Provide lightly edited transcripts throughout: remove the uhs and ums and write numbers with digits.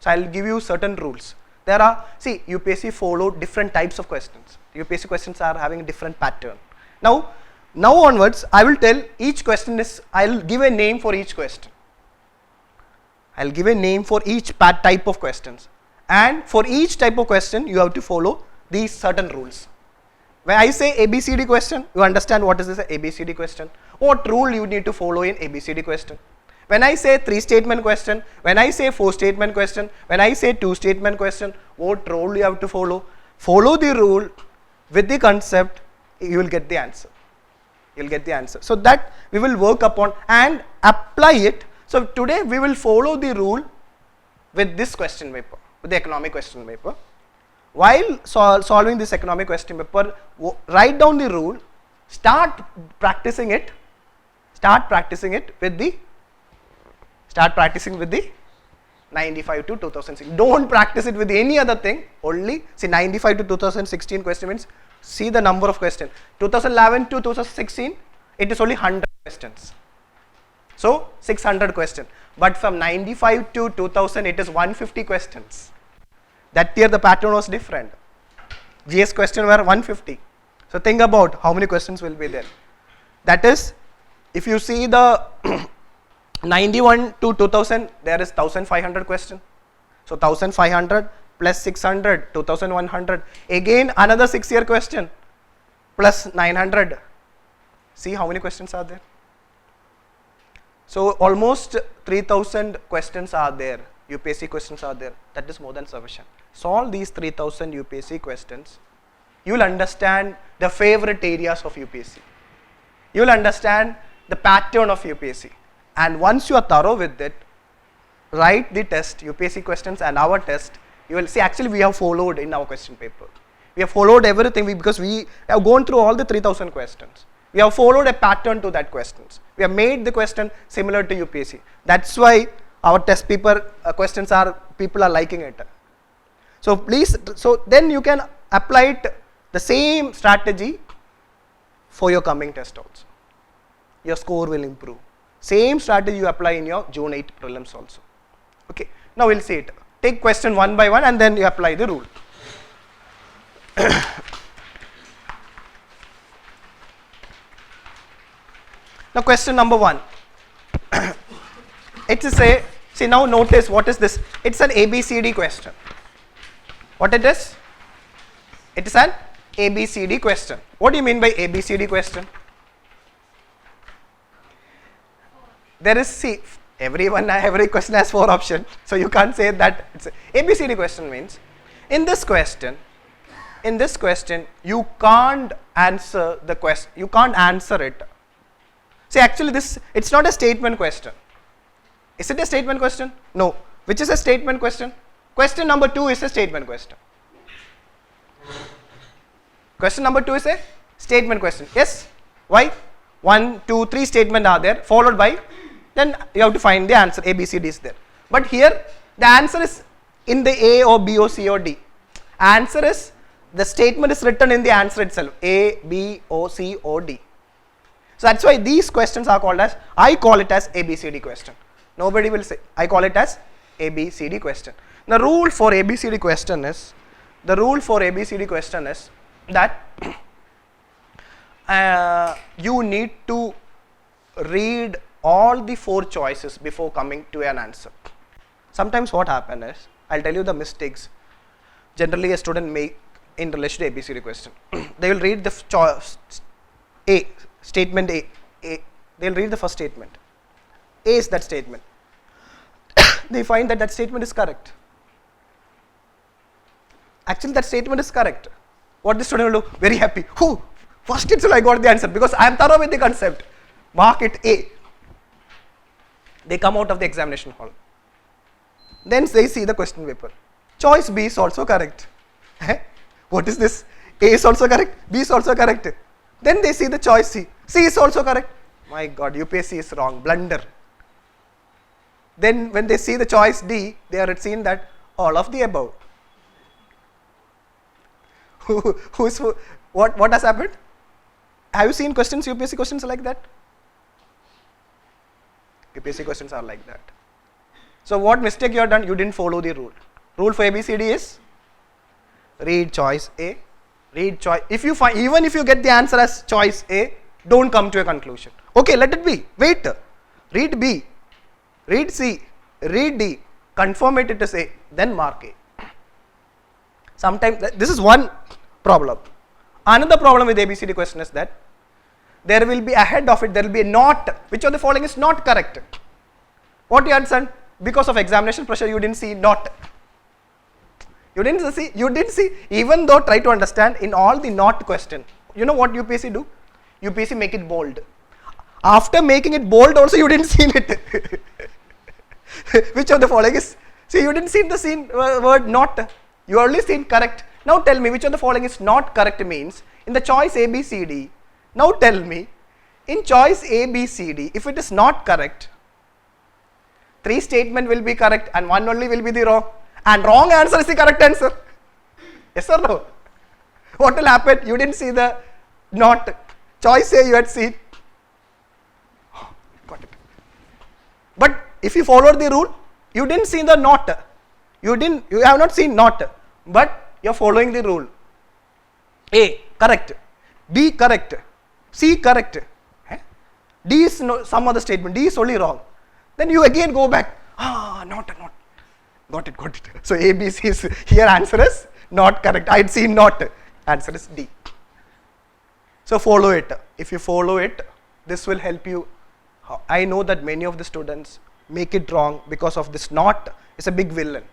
So I'll give you certain rules. There are, see, UPSC follow different types of questions. UPSC questions are having a different pattern. Now onwards, I will tell each question is, I'll give a name for each question. I'll give a name for each type of questions. And for each type of question, you have to follow these certain rules. When I say ABCD question, you understand what is this ABCD question. What rule you need to follow in ABCD question. When I say 3 statement question, when I say 4 statement question, when I say 2 statement question, what rule you have to follow? Follow the rule with the concept, you will get the answer. You will get the answer. So that we will work upon and apply it. So today we will follow the rule with this question paper, with the economic question paper. While solving this economic question paper, write down the rule, start practicing it with the 95 to 2006. Don't practice it with any other thing. Only see 95 to 2016 question means see the number of questions. 2011 to 2016 it is only 100 questions. So 600 questions. But from 95 to 2000 it is 150 questions. That year the pattern was different. GS question were 150. So think about how many questions will be there. That is, if you see the 91 to 2000, there is 1500 question. So 1500 plus 600, 2100. Again another 6-year question plus 900. See how many questions are there. So almost 3000 questions are there. UPSC questions are there. That is more than sufficient. Solve these 3000 UPSC questions. You will understand the favorite areas of UPSC. You will understand the pattern of UPSC. And once you are thorough with it, write the test, UPSC questions and our test. You will see actually we have followed in our question paper. We have followed everything because we have gone through all the 3000 questions. We have followed a pattern to that questions. We have made the question similar to UPSC. That's why our test paper questions are, people are liking it. So please, so then you can apply it, the same strategy for your coming test also. Your score will improve. Same strategy you apply in your June 8 prelims also. Okay, now we'll see it. Take question one by one and then you apply the rule. Now question number 1. It is a, see now notice what is this? It's an ABCD question. What it is? It is an ABCD question. What do you mean by ABCD question? There is, see, every question has 4 options, so you can't say that it's a ABCD question. Means in this question you can't answer the question, you can't answer it. See, actually this, it's not a statement question. Is it a statement question? No. Which is a statement question? Question number 2 is a statement question. Question number 2 is a statement question. Yes? Why? 1, 2, 3 statements are there, followed by, then you have to find the answer. ABCD is there. But here the answer is in the A or B or C or D. Answer is, the statement is written in the answer itself. A, B, O, C or D. So that's why these questions are called as, I call it as ABCD question. Nobody will say, I call it as ABCD question. The rule for ABCD question is, that you need to read all the 4 choices before coming to an answer. Sometimes what happens is, I'll tell you the mistakes generally a student make in relation to ABCD question. They will read the choice A, statement A. They will read the first statement. A is that statement. They find that that statement is correct. Actually that statement is correct. What the student will do? Very happy. Who? First itself I got the answer because I am thorough with the concept. Mark it A. They come out of the examination hall. Then they see the question paper. Choice B is also correct. What is this? A is also correct. B is also correct. Then they see the choice C. C is also correct. My God, UPSC is wrong. Blunder. Then when they see the choice D, they are seen that all of the above. What has happened? Have you seen questions, UPSC questions like that? UPSC questions are like that. So what mistake you have done? You didn't follow the rule. Rule for ABCD is read choice A, read choice. If you find, even if you get the answer as choice A, don't come to a conclusion. Okay, let it be. Wait. Read B, read C, read D, confirm it is A, then mark A. Sometimes this is one problem. Another problem with ABCD question is that there will be ahead of it, there will be a not. Which of the following is not correct? What you understand? Because of examination pressure, you didn't see not. You didn't see, even though try to understand in all the not question. You know what UPSC do? UPSC make it bold. After making it bold also you didn't see it. Which of the following is, see, you didn't see the word not. You only seen correct. Now tell me which of the following is not correct means in the choice A, B, C, D. Now tell me in choice A, B, C, D, if it is not correct, 3 statement will be correct and 1 only will be the wrong, and wrong answer is the correct answer. Yes or no? What will happen? You didn't see the not. Choice A you had seen. Got it. But if you followed the rule, you didn't see the not. You have not seen not, but you are following the rule. A correct, B correct, C correct, D is some other statement, D is only wrong. Then you again go back, not, got it. So A, B, C is here, answer is not correct. I had seen not, answer is D. So follow it. If you follow it, this will help you. I know that many of the students make it wrong because of this not is a big villain.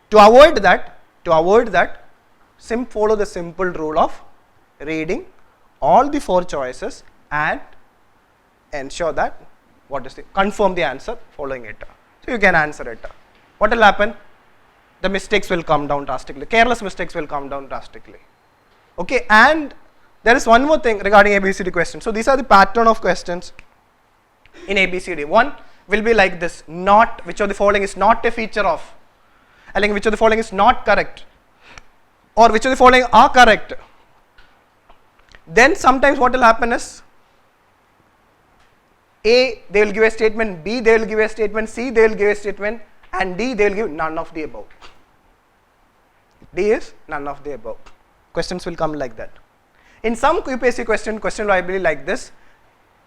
To avoid that, follow the simple rule of reading all the 4 choices and ensure that confirm the answer following it. So you can answer it. What will happen? The mistakes will come down drastically. Careless mistakes will come down drastically. Okay, and there is one more thing regarding ABCD questions. So these are the pattern of questions in ABCD. One will be like this: not, which of the following is not a feature of, I think which of the following is not correct, or which of the following are correct. Then sometimes what will happen is A, they will give a statement, B, they will give a statement, C, they will give a statement, and D, they will give none of the above. D is none of the above. Questions will come like that. In some UPSC question will be like this: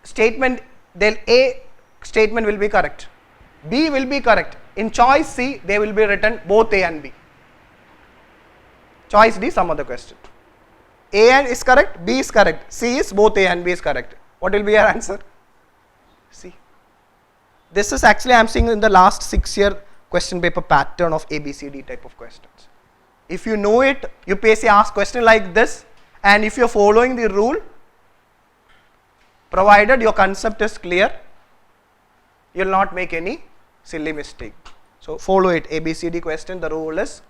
statement, then A statement will be correct, B will be correct. In choice C, they will be written both A and B. Choice D, some other question. A is correct, B is correct, C is both A and B is correct. What will be your answer? C. This is actually I am seeing in the last 6-year question paper pattern of ABCD type of questions. If you know it, UPSC asks question like this, and if you are following the rule, provided your concept is clear, you will not make any silly mistake. So follow it. ABCD question, the rule is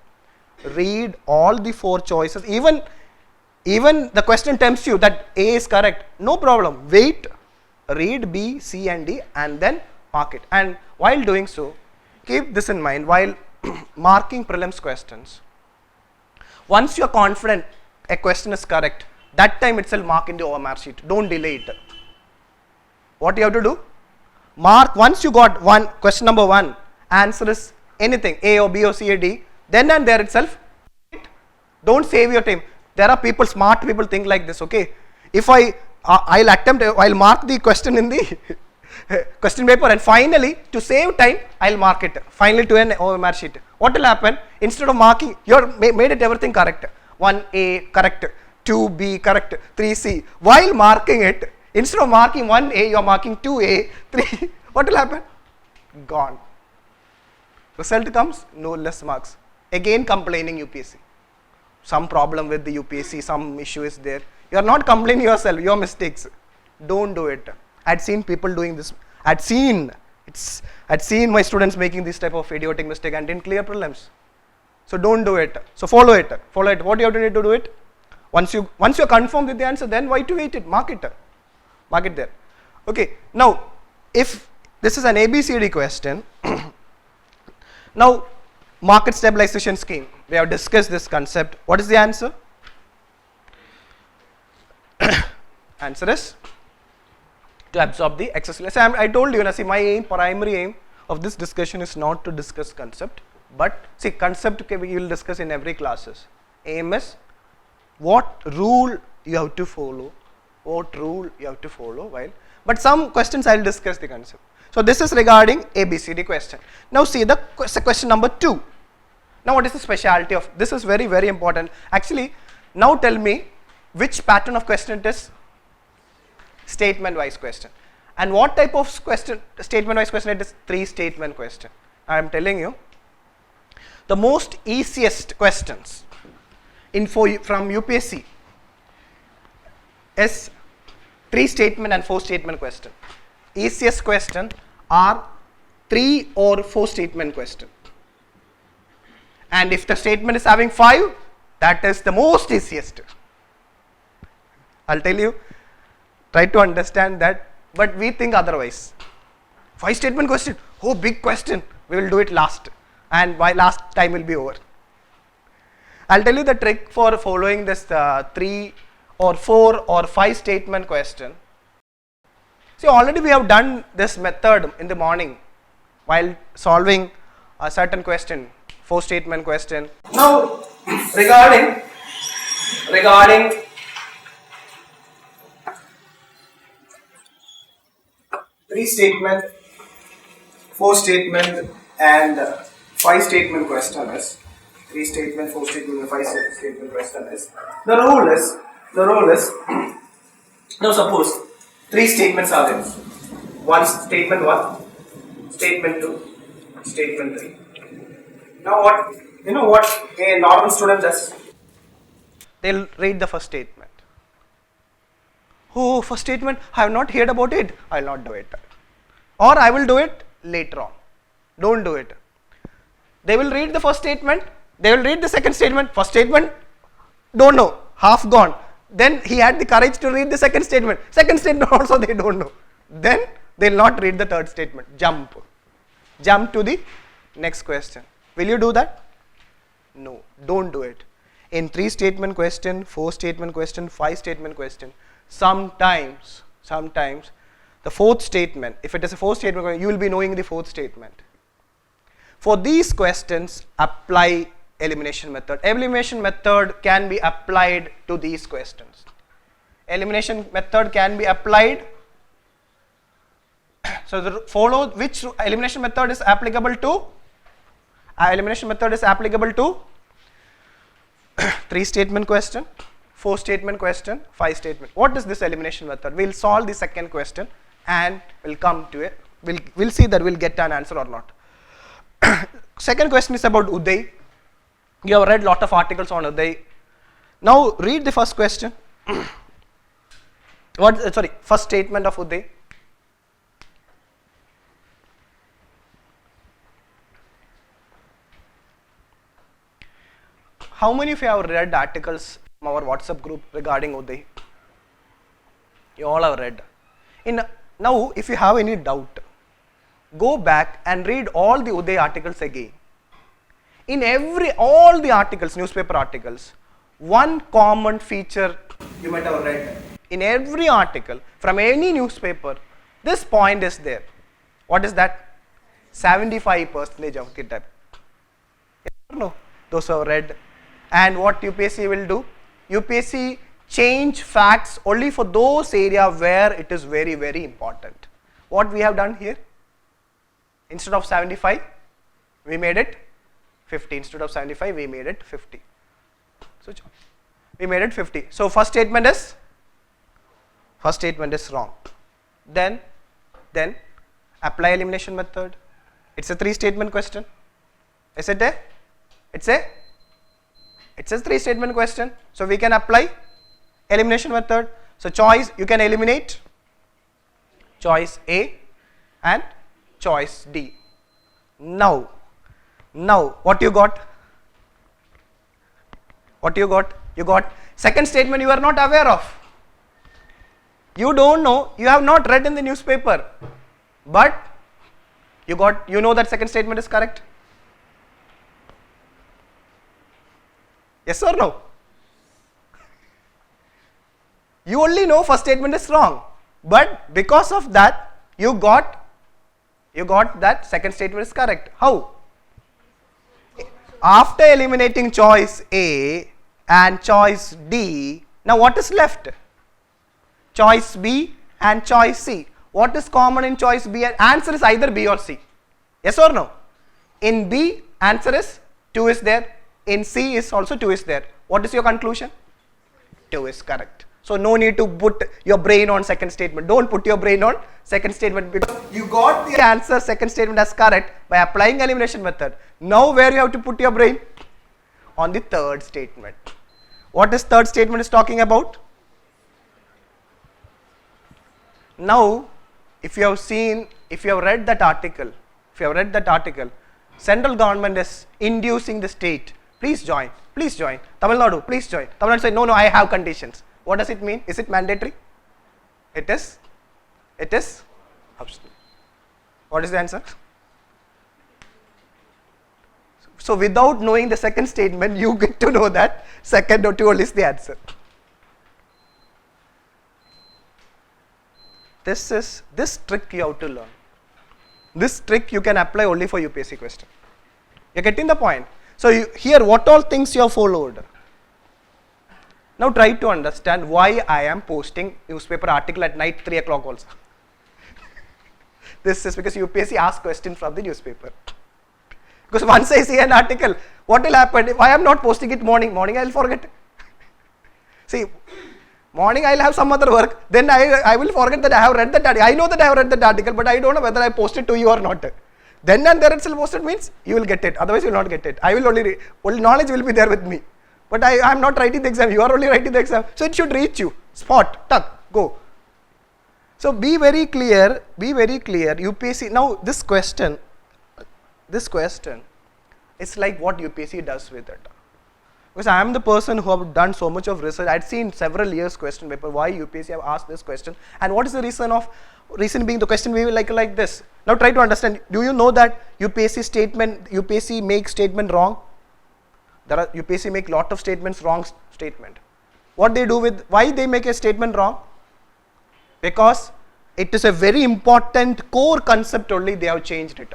read all the 4 choices. Even the question tempts you that A is correct, no problem, wait, read B, C and D and then mark it. And while doing so, keep this in mind while marking prelims questions. Once you are confident a question is correct, that time itself mark in the OMR sheet, don't delay it. What you have to do? Mark, once you got question number 1, answer is anything, A or B or C or D, then and there itself, don't save your time. There are people, smart people think like this, okay, if I'll mark the question in the question paper and finally to save time, I'll mark it finally to an OMR sheet. What will happen? Instead of marking, you made it everything correct, 1A correct, 2B correct, 3C, while marking it, instead of marking 1A, you are marking 2A, 3, what will happen? Gone. Result comes, no less marks. Again complaining UPSC. Some problem with the UPSC, some issue is there. You are not complaining yourself, your mistakes. Don't do it. I had seen people doing this. I had seen my students making this type of idiotic mistake and didn't clear prelims. So don't do it. So follow it. What you have to need to do it? Once you are confirmed with the answer, then why to wait it? Mark it. Mark it there. Okay. Now, if this is an ABCD question, now market stabilization scheme. We have discussed this concept. What is the answer? Answer is to absorb the excess. I told you, see, my primary aim of this discussion is not to discuss concept, but see, concept we will discuss in every classes. Aim is what rule you have to follow, while, but some questions I will discuss the concept. So this is regarding ABCD question. Now see the question number 2. Now what is the specialty of this? Is very, very important. Actually, now tell me which pattern of question it is. Statement wise question. And what type of question? Statement wise question it is. 3 statement question. I am telling you the most easiest questions from UPSC is 3 statement and 4 statement question. Easiest question are 3 or 4 statement question. And if the statement is having 5, that is the most easiest. I'll tell you, try to understand that, but we think otherwise. 5 statement question, oh big question, we will do it last, and by last time will be over. I'll tell you the trick for following this 3 or 4 or 5 statement question. See, already we have done this method in the morning while solving a certain question, 4 statement question. Now regarding 3 statement, 4 statement and 5 statement question is 3 statement, 4 statement and 5 statement question is the rule is now suppose 3 statements are there. One statement 1, statement 2, statement 3. Now what a normal student does? They'll read the first statement. Oh, first statement, I have not heard about it, I will not do it. Or I will do it later on. Don't do it. They will read the first statement, they will read the second statement. First statement, don't know, half gone. Then he had the courage to read the second statement. Second statement also they don't know. Then they will not read the third statement. Jump to the next question. Will you do that? No, don't do it. In 3 statement question, 4 statement question, 5 statement question, sometimes the 4th statement, if it is a 4th statement, you will be knowing the 4th statement. For these questions, apply elimination method. Elimination method can be applied to these questions. Elimination method can be applied. So follow which elimination method is applicable to? Elimination method is applicable to 3 statement question, 4 statement question, 5 statement. What is this elimination method? We'll solve the second question and we'll come to it. We'll see that we'll get an answer or not. Second question is about Uday. You have read lot of articles on Uday. Now read the first question. First statement of Uday. How many of you have read articles from our WhatsApp group regarding Uday? You all have read. Now, if you have any doubt, go back and read all the Uday articles again. In all the articles, newspaper articles, one common feature you might have read. In every article from any newspaper, this point is there. What is that? 75% of kitab. No, those who have read. And what UPSC will do? UPSC change facts only for those areas where it is very, very important. What we have done here? Instead of 75, we made it 50. Instead of 75, we made it 50. So we made it 50. So first statement is wrong. Then apply elimination method. It's a 3 statement question. Is it a? It's a 3 statement question. So we can apply elimination method. So choice, you can eliminate choice A and choice D. Now what you got? You got second statement you are not aware of. You don't know, you have not read in the newspaper, but you know that second statement is correct. Yes or no? You only know first statement is wrong, but because of that you got You got that second statement is correct. How? After eliminating choice A and choice D, now what is left? Choice B and choice C. What is common in choice B? Answer is either B or C. Yes or no? In B, answer is 2 is there. In C is also 2 is there. What is your conclusion? 2 is correct. So no need to put your brain on second statement. Don't put your brain on second statement because you got the answer second statement as correct by applying elimination method. Now where you have to put your brain? On the third statement. What is third statement is talking about? Now if you have read that article, central government is inducing the state, please join, Tamil Nadu, please join. Tamil Nadu say, no, I have conditions. What does it mean? Is it mandatory? It is optional. What is the answer? So without knowing the second statement, you get to know that second or 2 is the answer. This trick you have to learn. This trick you can apply only for UPSC question. You are getting the point? So here what all things you have followed. Now try to understand why I am posting newspaper article at night 3 o'clock also. This is because UPSC asks question from the newspaper. Because once I see an article, what will happen? If I am not posting it morning I will forget. See, morning I will have some other work, then I will forget that I have read that article. I know that I have read that article, but I don't know whether I posted to you or not. Then and there itself posted means you will get it, otherwise you will not get it. I will only knowledge will be there with me. But I am not writing the exam, you are only writing the exam. So it should reach you. Spot, tuck, go. So be very clear, UPSC. Now this question is like what UPSC does with it. Because I am the person who have done so much of research. I had seen several years question paper, why UPSC have asked this question and what is the reason being the question we will like this. Now try to understand, do you know that UPSC makes statement wrong? UPSC make lot of statements wrong statement. What they do with, why they make a statement wrong? Because it is a very important core concept only they have changed it.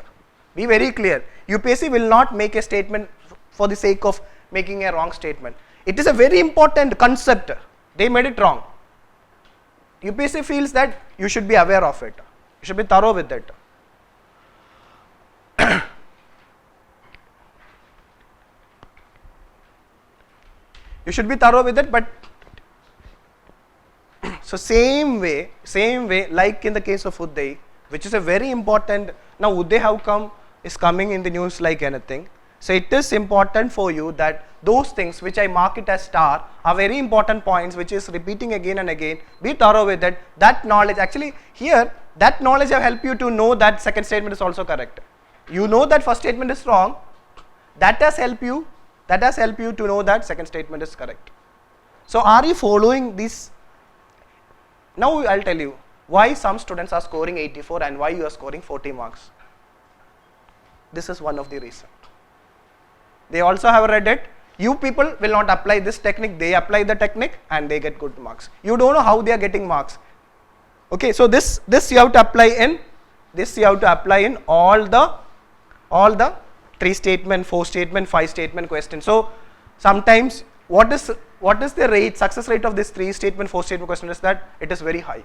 Be very clear, UPSC will not make a statement for the sake of making a wrong statement. It is a very important concept, they made it wrong. UPSC feels that you should be aware of it, you should be thorough with it. You should be thorough with it, but so same way like in the case of Uday, which is a very important, now Uday have come is coming in the news like anything. So it is important for you that those things which I mark it as star are very important points which is repeating again and again. Be thorough with it. That knowledge, actually here that knowledge will help you to know that second statement is also correct. You know that first statement is wrong, that has helped you to know that second statement is correct. So are you following this? Now I will tell you why some students are scoring 84 and why you are scoring 40 marks. This is one of the reasons. They also have read it. You people will not apply this technique, they apply the technique and they get good marks. You don't know how they are getting marks. Okay, so this you have to apply in all the 3 statement, 4 statement, 5 statement question. So sometimes what is the success rate of this 3 statement, 4 statement question is that it is very high.